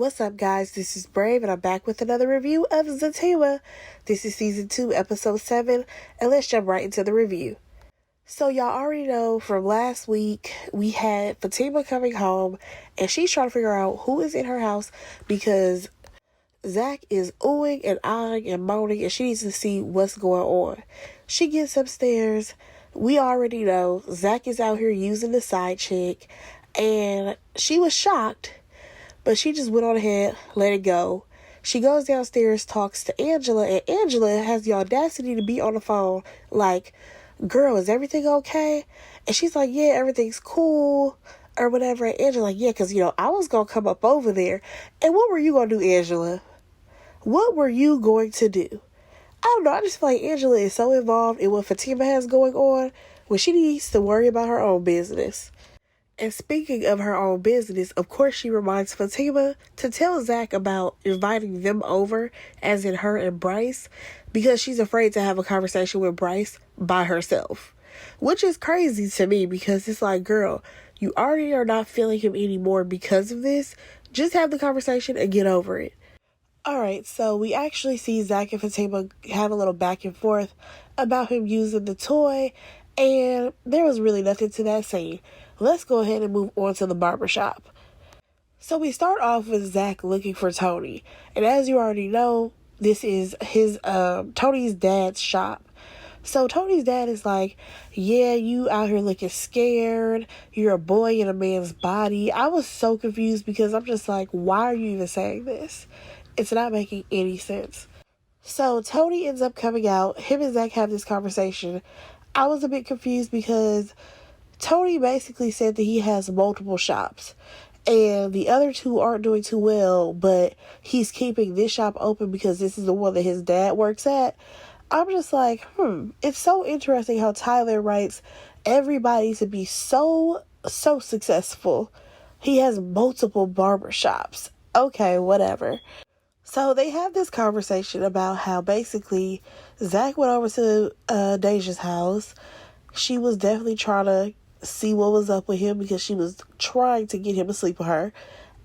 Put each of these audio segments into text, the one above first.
What's up, guys? This is Brave, and I'm back with another review of Zatima. This is Season 2, Episode 7, and let's jump right into the review. So, y'all already know from last week, we had Fatima coming home, and she's trying to figure out who is in her house because Zach is oohing and eyeing and moaning, and she needs to see what's going on. She gets upstairs. We already know Zach is out here using the side chick, and she was shocked. But she just went on ahead, let it go. She goes downstairs, talks to Angela, and Angela has the audacity to be on the phone like, girl, is everything okay? And she's like, yeah, everything's cool, or whatever. And Angela like, yeah, because, I was going to come up over there. And what were you going to do, Angela? What were you going to do? I don't know. I just feel like Angela is so involved in what Fatima has going on when she needs to worry about her own business. And speaking of her own business, of course she reminds Fatima to tell Zach about inviting them over, as in her and Bryce, because she's afraid to have a conversation with Bryce by herself. Which is crazy to me because it's like, girl, you already are not feeling him anymore because of this. Just have the conversation and get over it. Alright, so we actually see Zach and Fatima have a little back and forth about him using the toy, and there was really nothing to that scene. Let's go ahead and move on to the barbershop. So we start off with Zach looking for Tony. And as you already know, this is his Tony's dad's shop. So Tony's dad is like, yeah, you out here looking scared. You're a boy in a man's body. I was so confused because I'm just like, why are you even saying this? It's not making any sense. So Tony ends up coming out. Him and Zach have this conversation. I was a bit confused because Tony basically said that he has multiple shops and the other two aren't doing too well, but he's keeping this shop open because this is the one that his dad works at. I'm just like, it's so interesting how Tyler writes everybody to be so successful. He has multiple barbershops. Okay, whatever. So they have this conversation about how basically Zach went over to Deja's house. She was definitely trying to see what was up with him because she was trying to get him to sleep with her.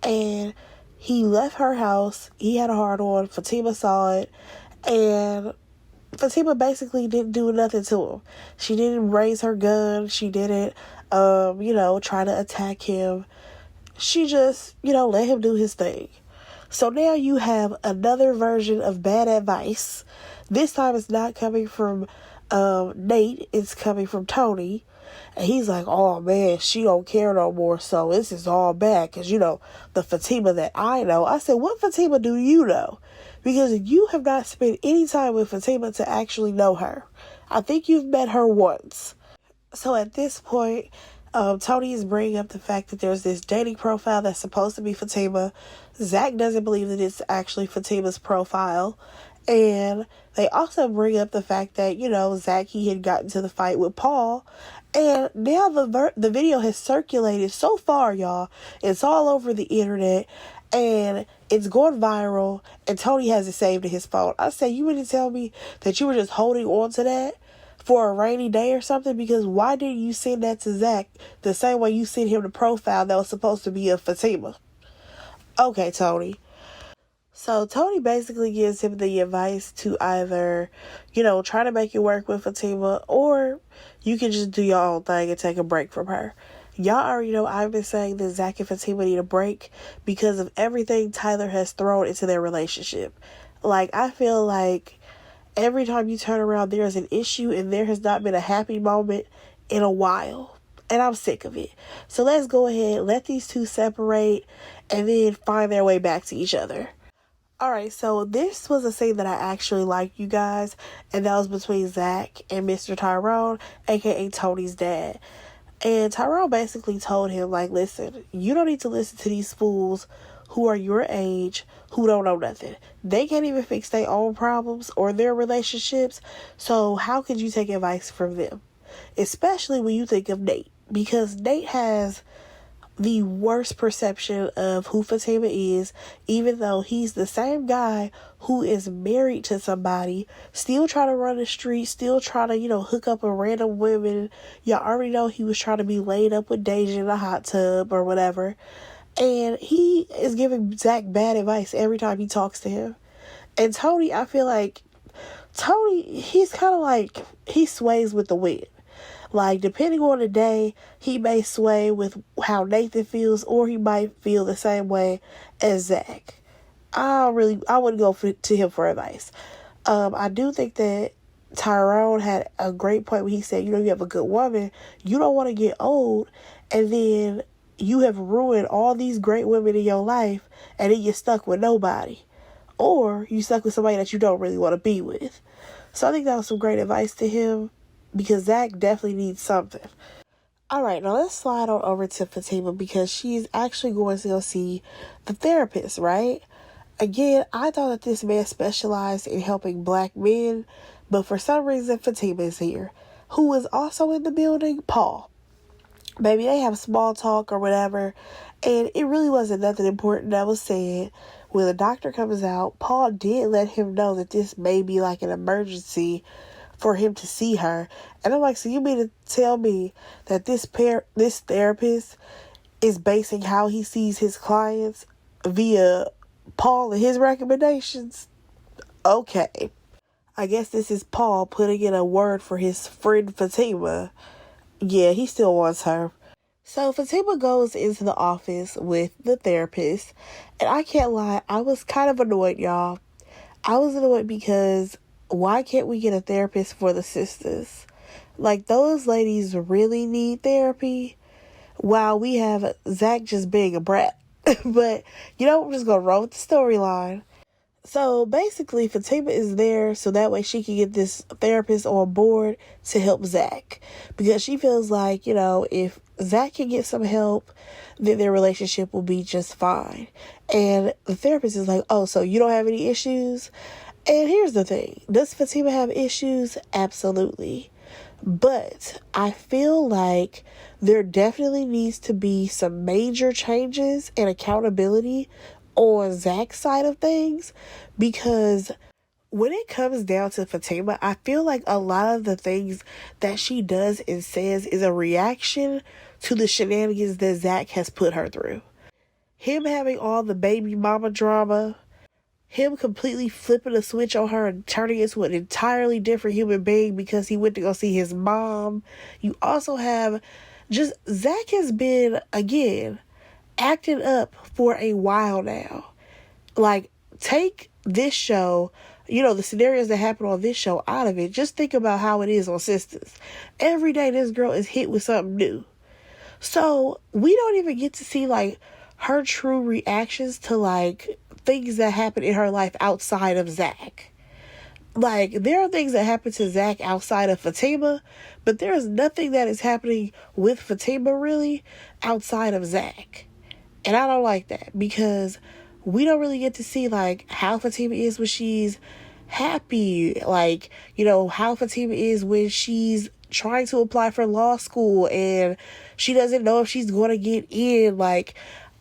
And he left her house. He had a hard on. Fatima saw it. And Fatima basically didn't do nothing to him. She didn't raise her gun. She didn't, try to attack him. She just, let him do his thing. So now you have another version of bad advice. This time it's not coming from Nate. It's coming from Tony. And he's like, oh man, she don't care no more, so this is all bad. Because, the Fatima that I know. I said, what Fatima do you know? Because you have not spent any time with Fatima to actually know her. I think you've met her once. So at this point, Tony is bringing up the fact that there's this dating profile that's supposed to be Fatima. Zach doesn't believe that it's actually Fatima's profile. And they also bring up the fact that, Zach, he had gotten to the fight with Paul. And now the video has circulated so far, y'all. It's all over the internet. And it's going viral. And Tony has it saved to his phone. I say, you wouldn't tell me that you were just holding on to that for a rainy day or something? Because why didn't you send that to Zach the same way you sent him the profile that was supposed to be of Fatima? Okay, Tony. So Tony basically gives him the advice to either, try to make it work with Fatima, or you can just do your own thing and take a break from her. Y'all already know I've been saying that Zach and Fatima need a break because of everything Tyler has thrown into their relationship. Like, I feel like every time you turn around, there's an issue, and there has not been a happy moment in a while. And I'm sick of it. So let's go ahead, let these two separate, and then find their way back to each other. Alright, so this was a scene that I actually liked, you guys, and that was between Zach and Mr. Tyrone, aka Tony's dad. And Tyrone basically told him, like, listen, you don't need to listen to these fools who are your age, who don't know nothing. They can't even fix their own problems or their relationships, so how could you take advice from them? Especially when you think of Nate, because Nate has the worst perception of who Fatima is, even though he's the same guy who is married to somebody, still trying to run the street, still trying to, hook up with random women. Y'all already know he was trying to be laid up with Deja in a hot tub or whatever. And he is giving Zach bad advice every time he talks to him. And Tony, I feel like Tony, he's kind of like, he sways with the wind. Like, depending on the day, he may sway with how Nathan feels, or he might feel the same way as Zach. I wouldn't go to him for advice. I do think that Tyrone had a great point when he said, you have a good woman, you don't want to get old, and then you have ruined all these great women in your life, and then you're stuck with nobody. Or you stuck with somebody that you don't really want to be with. So I think that was some great advice to him, because Zach definitely needs something. Alright, now let's slide on over to Fatima, because she's actually going to go see the therapist, right? Again, I thought that this man specialized in helping black men, but for some reason Fatima is here. Who is also in the building? Paul. Maybe they have small talk or whatever, and it really wasn't nothing important that was said. When the doctor comes out, Paul did let him know that this may be like an emergency for him to see her. And I'm like, so you mean to tell me that this therapist is basing how he sees his clients via Paul and his recommendations? Okay. I guess this is Paul putting in a word for his friend Fatima. Yeah, he still wants her. So Fatima goes into the office with the therapist, and I can't lie, I was kind of annoyed, y'all. I was annoyed because why can't we get a therapist for the sisters? Like, those ladies really need therapy, while we have Zach just being a brat. But, I'm just going to roll with the storyline. So basically, Fatima is there so that way she can get this therapist on board to help Zach. Because she feels like, if Zach can get some help, then their relationship will be just fine. And the therapist is like, oh, so you don't have any issues? And here's the thing. Does Fatima have issues? Absolutely. But I feel like there definitely needs to be some major changes and accountability on Zach's side of things, because when it comes down to Fatima, I feel like a lot of the things that she does and says is a reaction to the shenanigans that Zach has put her through. Him having all the baby mama drama, him completely flipping a switch on her and turning into an entirely different human being because he went to go see his mom. You also have Zach has been, again, acting up for a while now. Like, take this show, the scenarios that happen on this show out of it. Just think about how it is on Sisters. Every day this girl is hit with something new. So we don't even get to see like her true reactions to like things that happen in her life outside of Zach. Like, there are things that happen to Zach outside of Fatima, but there is nothing that is happening with Fatima really outside of Zach. And I don't like that, because we don't really get to see, like, how Fatima is when she's happy. Like, how Fatima is when she's trying to apply for law school and she doesn't know if she's going to get in. Like,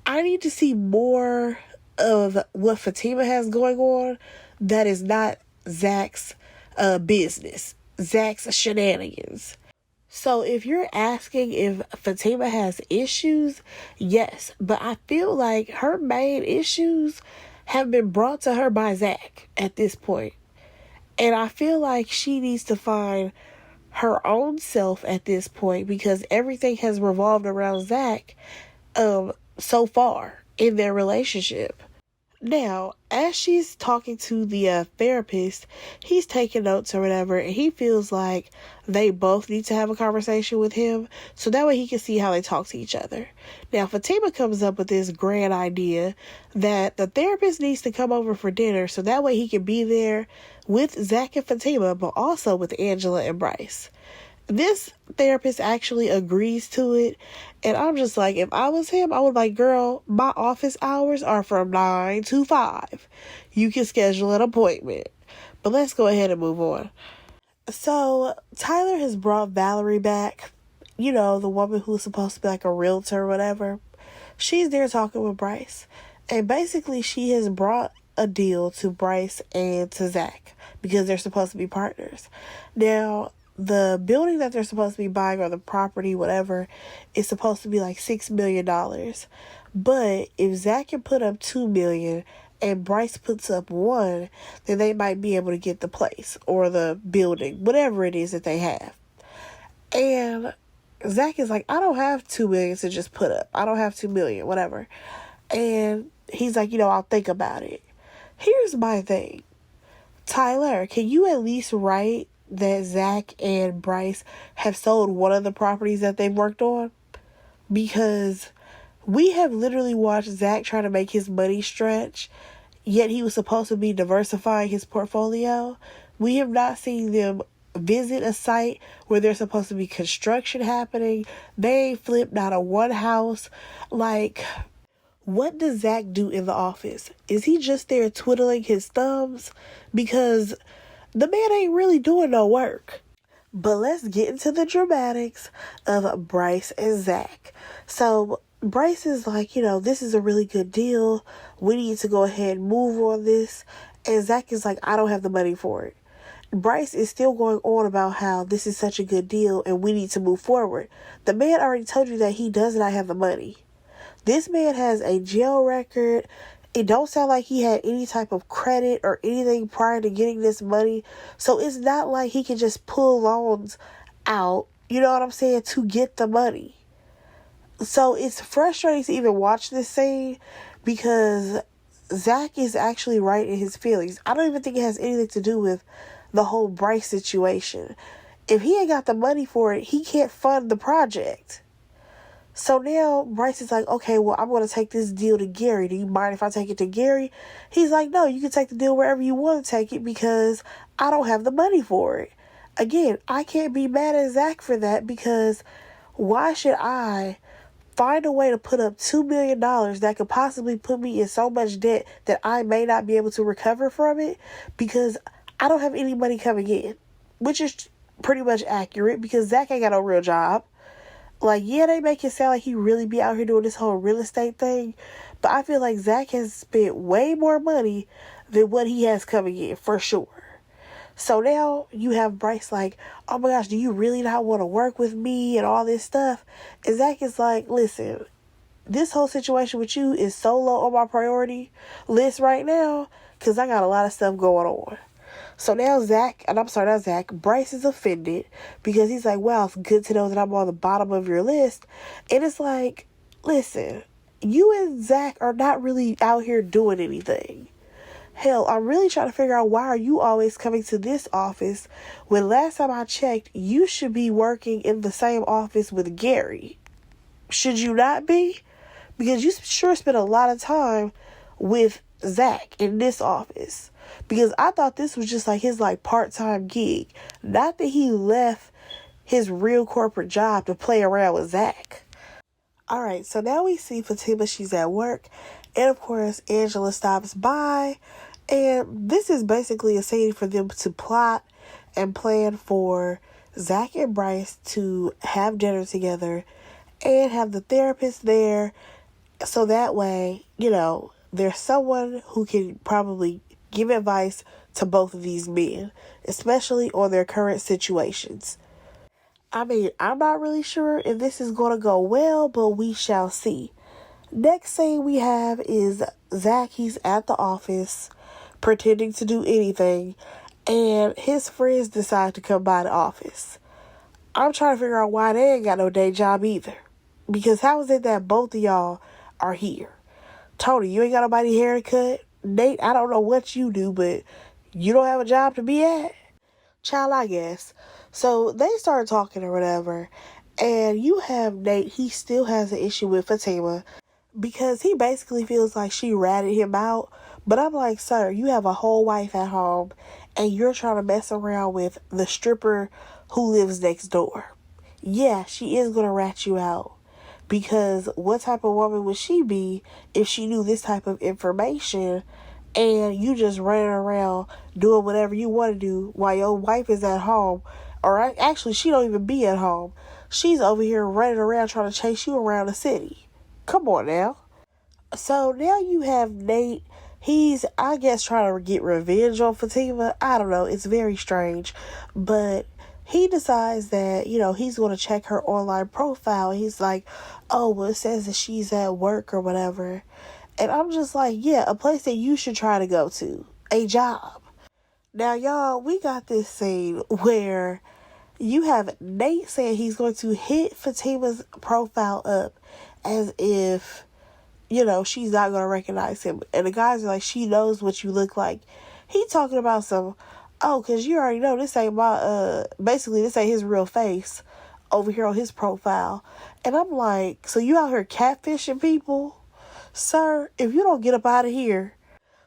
I need to see more of what Fatima has going on that is not Zach's business, Zach's shenanigans. So if you're asking if Fatima has issues, yes. But I feel like her main issues have been brought to her by Zach at this point. And I feel like she needs to find her own self at this point, because everything has revolved around Zach so far in their relationship. Now, as she's talking to the therapist, he's taking notes or whatever, and he feels like they both need to have a conversation with him so that way he can see how they talk to each other. Now, Fatima comes up with this grand idea that the therapist needs to come over for dinner so that way he can be there with Zach and Fatima, but also with Angela and Bryce. This therapist actually agrees to it, and I'm just like, if I was him, I would like, girl, my office hours are from 9 to 5. You can schedule an appointment. But let's go ahead and move on. So, Tyler has brought Valerie back, the woman who's supposed to be like a realtor or whatever. She's there talking with Bryce, and basically she has brought a deal to Bryce and to Zach because they're supposed to be partners. Now, the building that they're supposed to be buying, or the property, whatever, is supposed to be like $6 million. But if Zach can put up $2 million and Bryce puts up 1, then they might be able to get the place or the building, whatever it is that they have. And Zach is like, I don't have $2 million to just put up. I don't have $2 million, whatever. And he's like, I'll think about it. Here's my thing. Tyler, can you at least write that Zach and Bryce have sold one of the properties that they've worked on? Because we have literally watched Zach try to make his money stretch, yet he was supposed to be diversifying his portfolio. We have not seen them visit a site where there's supposed to be construction happening. They ain't flipped not a one house. Like, what does Zach do in the office? Is he just there twiddling his thumbs? Because the man ain't really doing no work. But let's get into the dramatics of Bryce and Zach. So Bryce is like, this is a really good deal. We need to go ahead and move on this. And Zach is like, I don't have the money for it. Bryce is still going on about how this is such a good deal and we need to move forward. The man already told you that he does not have the money. This man has a jail record. It don't sound like he had any type of credit or anything prior to getting this money. So it's not like he can just pull loans out, you know what I'm saying, to get the money. So it's frustrating to even watch this scene because Zach is actually right in his feelings. I don't even think it has anything to do with the whole Bryce situation. If he ain't got the money for it, he can't fund the project. So now Bryce is like, okay, well, I'm going to take this deal to Gary. Do you mind if I take it to Gary? He's like, no, you can take the deal wherever you want to take it because I don't have the money for it. Again, I can't be mad at Zach for that because why should I find a way to put up $2 million that could possibly put me in so much debt that I may not be able to recover from it because I don't have any money coming in, which is pretty much accurate because Zach ain't got no real job. Like, yeah, they make it sound like he really be out here doing this whole real estate thing, but I feel like Zach has spent way more money than what he has coming in, for sure. So now you have Bryce like, oh my gosh, do you really not want to work with me and all this stuff? And Zach is like, listen, this whole situation with you is so low on my priority list right now because I got a lot of stuff going on. So now Bryce is offended because he's like, well, it's good to know that I'm on the bottom of your list. And it's like, listen, you and Zach are not really out here doing anything. Hell, I'm really trying to figure out why are you always coming to this office when last time I checked, you should be working in the same office with Gary. Should you not be? Because you sure spent a lot of time with Zach in this office. Because I thought this was just like his part-time gig. Not that he left his real corporate job to play around with Zach. Alright, so now we see Fatima, she's at work. And of course, Angela stops by. And this is basically a scene for them to plot and plan for Zach and Bryce to have dinner together and have the therapist there. So that way, there's someone who can probably give advice to both of these men, especially on their current situations. I mean, I'm not really sure if this is going to go well, but we shall see. Next scene we have is Zach. He's at the office pretending to do anything, and his friends decide to come by the office. I'm trying to figure out why they ain't got no day job either. Because how is it that both of y'all are here? Tony, you ain't got nobody hair to cut? Nate, I don't know what you do, but you don't have a job to be at? Child, I guess. So they start talking or whatever, and you have Nate, he still has an issue with Fatima because he basically feels like she ratted him out. But I'm like, sir, you have a whole wife at home, and you're trying to mess around with the stripper who lives next door. Yeah, she is going to rat you out. Because what type of woman would she be if she knew this type of information and you just running around doing whatever you want to do while your wife is at home? Or actually, she don't even be at home. She's over here running around trying to chase you around the city. Come on now. So now you have Nate. He's, I guess, trying to get revenge on Fatima. I don't know. It's very strange. But he decides that, he's going to check her online profile. He's like, oh, well, it says that she's at work or whatever. And I'm just like, yeah, a place that you should try to go to. A job. Now, y'all, we got this scene where you have Nate saying he's going to hit Fatima's profile up as if, she's not going to recognize him. And the guys are like, she knows what you look like. He talking about some, oh, because you already know this ain't basically this ain't his real face over here on his profile. And I'm like, so you out here catfishing people? Sir, if you don't get up out of here.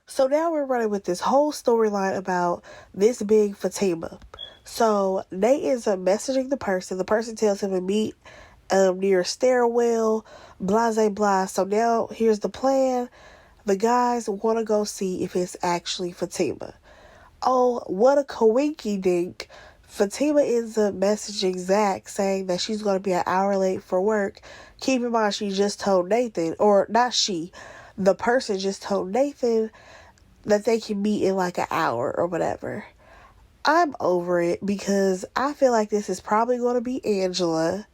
So now we're running with this whole storyline about this big Fatima. So Nate ends up messaging the person. The person tells him to meet near a stairwell, blah, blah, blah. So now here's the plan. The guys want to go see if it's actually Fatima. Oh, what a coinky dink. Fatima ends up messaging Zach saying that she's going to be an hour late for work. Keep in mind, she just told Nathan, or not she, the person just told Nathan that they can meet in like an hour or whatever. I'm over it because I feel like this is probably going to be Angela.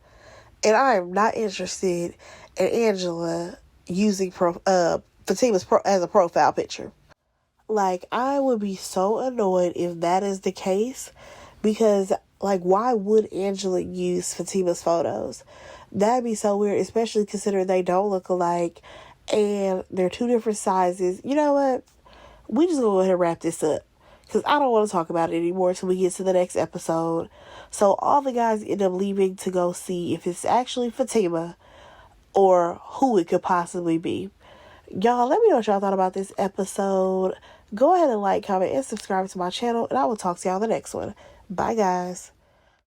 And I am not interested in Angela using Fatima's as a profile picture. Like, I would be so annoyed if that is the case. Because, like, why would Angela use Fatima's photos? That'd be so weird, especially considering they don't look alike. And they're two different sizes. You know what? We just gonna go ahead and wrap this up. Because I don't want to talk about it anymore until we get to the next episode. So all the guys end up leaving to go see if it's actually Fatima or who it could possibly be. Y'all, let me know what y'all thought about this episode. Go ahead and like, comment, and subscribe to my channel. And I will talk to y'all in the next one. Bye, guys.